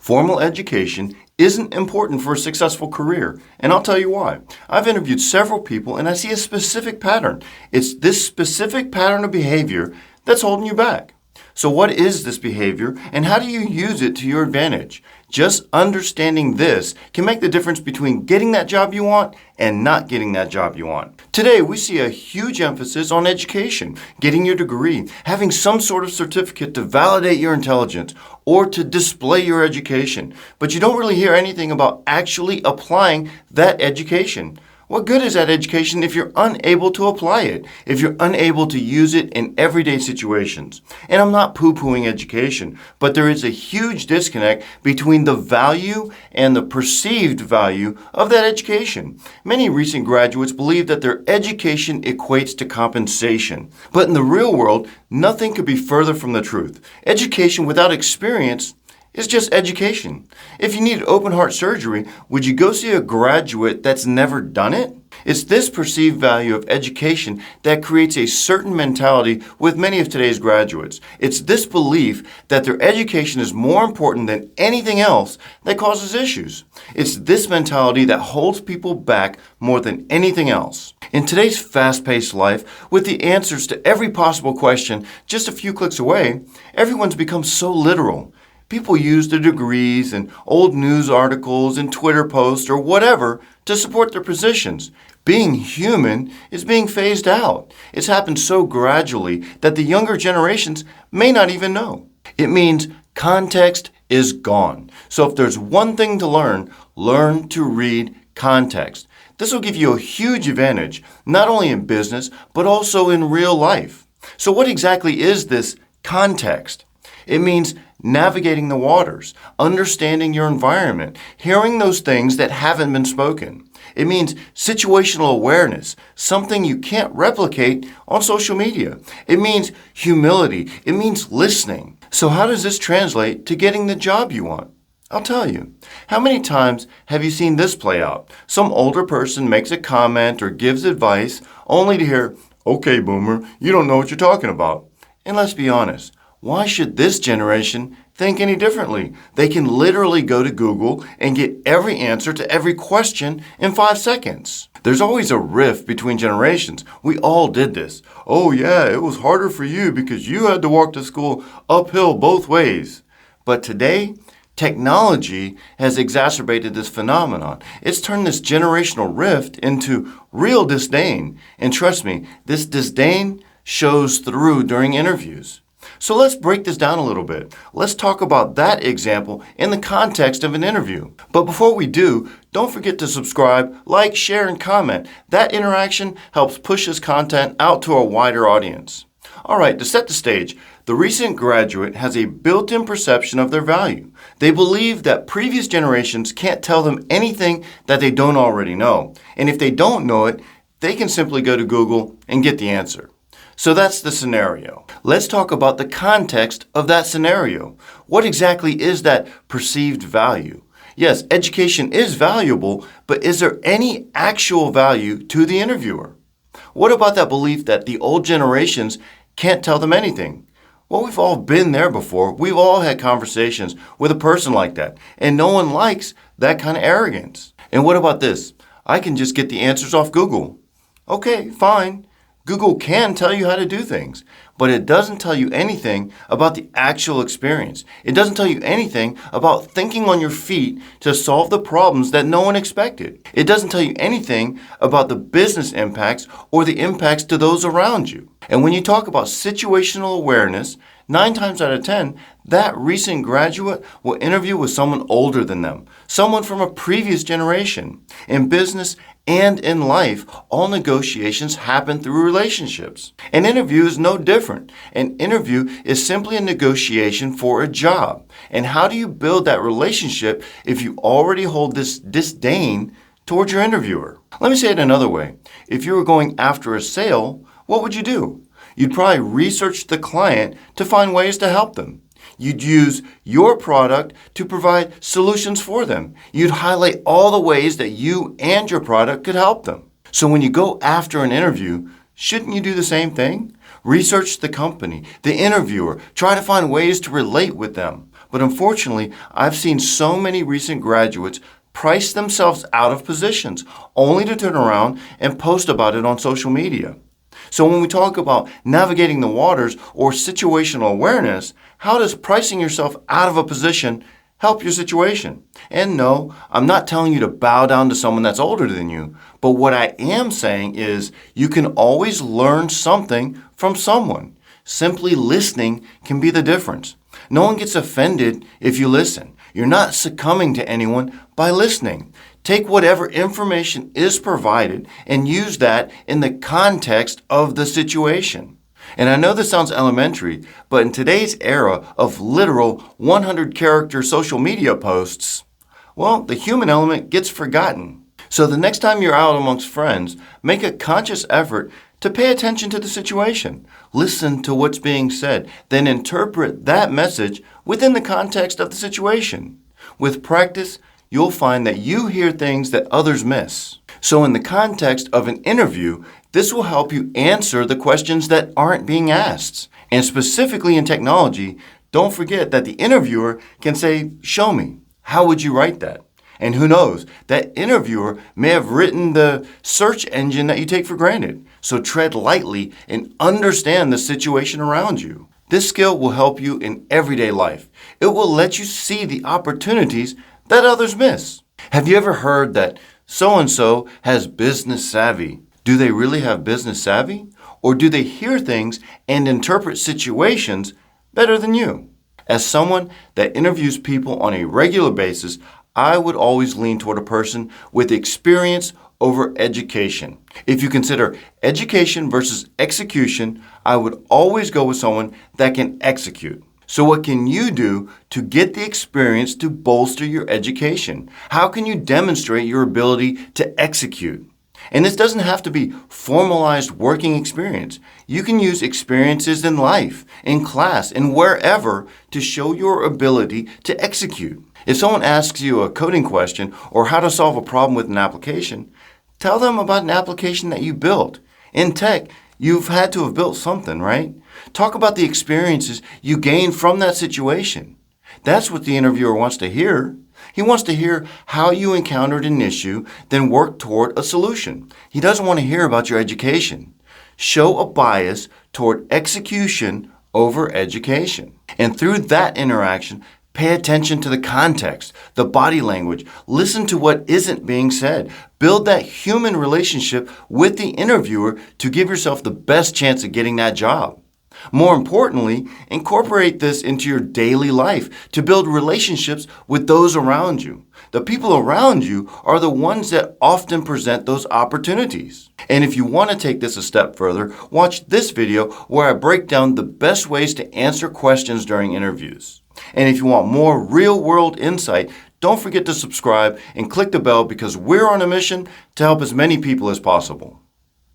Formal education isn't important for a successful career, and I'll tell you why. I've interviewed several people and I see a specific pattern. It's this specific pattern of behavior that's holding you back. So what is this behavior and how do you use it to your advantage? Just understanding this can make the difference between getting that job you want and not getting that job you want. Today, we see a huge emphasis on education, getting your degree, having some sort of certificate to validate your intelligence or to display your education. But you don't really hear anything about actually applying that education. What good is that education if you're unable to apply it, if you're unable to use it in everyday situations? And I'm not poo-pooing education, but there is a huge disconnect between the value and the perceived value of that education. Many recent graduates believe that their education equates to compensation. But in the real world, nothing could be further from the truth. Education without experience is just education. If you need open heart surgery, would you go see a graduate that's never done it? It's this perceived value of education that creates a certain mentality with many of today's graduates. It's this belief that their education is more important than anything else that causes issues. It's this mentality that holds people back more than anything else. In today's fast-paced life, with the answers to every possible question just a few clicks away, everyone's become so literal. People use their degrees and old news articles and Twitter posts or whatever to support their positions. Being human is being phased out. It's happened so gradually that the younger generations may not even know. It means context is gone. So if there's one thing to learn to read context. This will give you a huge advantage, not only in business, but also in real life. So what exactly is this context? It means navigating the waters, understanding your environment, hearing those things that haven't been spoken. It means situational awareness, something you can't replicate on social media. It means humility. It means listening. So how does this translate to getting the job you want? I'll tell you. How many times have you seen this play out? Some older person makes a comment or gives advice only to hear, "Okay, boomer, you don't know what you're talking about." And let's be honest. Why should this generation think any differently? They can literally go to Google and get every answer to every question in 5 seconds. There's always a rift between generations. We all did this. "Oh yeah, it was harder for you because you had to walk to school uphill both ways." But today, technology has exacerbated this phenomenon. It's turned this generational rift into real disdain. And trust me, this disdain shows through during interviews. So let's break this down a little bit. Let's talk about that example in the context of an interview. But before we do, don't forget to subscribe, like, share, and comment. That interaction helps push this content out to a wider audience. All right, to set the stage, the recent graduate has a built-in perception of their value. They believe that previous generations can't tell them anything that they don't already know. And if they don't know it, they can simply go to Google and get the answer. So that's the scenario. Let's talk about the context of that scenario. What exactly is that perceived value? Yes, education is valuable, but is there any actual value to the interviewer? What about that belief that the old generations can't tell them anything? Well, we've all been there before. We've all had conversations with a person like that, and no one likes that kind of arrogance. And what about this? I can just get the answers off Google. Okay, fine. Google can tell you how to do things, but it doesn't tell you anything about the actual experience. It doesn't tell you anything about thinking on your feet to solve the problems that no one expected. It doesn't tell you anything about the business impacts or the impacts to those around you. And when you talk about situational awareness, 9 times out of 10, that recent graduate will interview with someone older than them, someone from a previous generation. In business and in life, all negotiations happen through relationships. An interview is no different. An interview is simply a negotiation for a job. And how do you build that relationship if you already hold this disdain towards your interviewer? Let me say it another way. If you were going after a sale, what would you do? You'd probably research the client to find ways to help them. You'd use your product to provide solutions for them. You'd highlight all the ways that you and your product could help them. So when you go after an interview, shouldn't you do the same thing? Research the company, the interviewer, try to find ways to relate with them. But unfortunately, I've seen so many recent graduates price themselves out of positions only to turn around and post about it on social media. So when we talk about navigating the waters or situational awareness, how does pricing yourself out of a position help your situation? And no, I'm not telling you to bow down to someone that's older than you, but what I am saying is you can always learn something from someone. Simply listening can be the difference. No one gets offended if you listen. You're not succumbing to anyone by listening. Take whatever information is provided and use that in the context of the situation. And I know this sounds elementary, but in today's era of literal 100-character social media posts, well, the human element gets forgotten. So the next time you're out amongst friends, make a conscious effort to pay attention to the situation. Listen to what's being said, then interpret that message within the context of the situation. With practice, you'll find that you hear things that others miss. So in the context of an interview, this will help you answer the questions that aren't being asked. And specifically in technology, don't forget that the interviewer can say, "Show me. How would you write that?" And who knows, that interviewer may have written the search engine that you take for granted. So tread lightly and understand the situation around you. This skill will help you in everyday life. It will let you see the opportunities that others miss. Have you ever heard that so-and-so has business savvy? Do they really have business savvy? Or do they hear things and interpret situations better than you? As someone that interviews people on a regular basis, I would always lean toward a person with experience over education. If you consider education versus execution, I would always go with someone that can execute. So what can you do to get the experience to bolster your education? How can you demonstrate your ability to execute? And this doesn't have to be formalized working experience. You can use experiences in life, in class, and wherever to show your ability to execute. If someone asks you a coding question or how to solve a problem with an application, tell them about an application that you built. In tech, you've had to have built something, right? Talk about the experiences you gained from that situation. That's what the interviewer wants to hear. He wants to hear how you encountered an issue, then worked toward a solution. He doesn't want to hear about your education. Show a bias toward execution over education. And through that interaction, pay attention to the context, the body language. Listen to what isn't being said. Build that human relationship with the interviewer to give yourself the best chance of getting that job. More importantly, incorporate this into your daily life to build relationships with those around you. The people around you are the ones that often present those opportunities. And if you want to take this a step further, watch this video where I break down the best ways to answer questions during interviews. And if you want more real-world insight, don't forget to subscribe and click the bell because we're on a mission to help as many people as possible.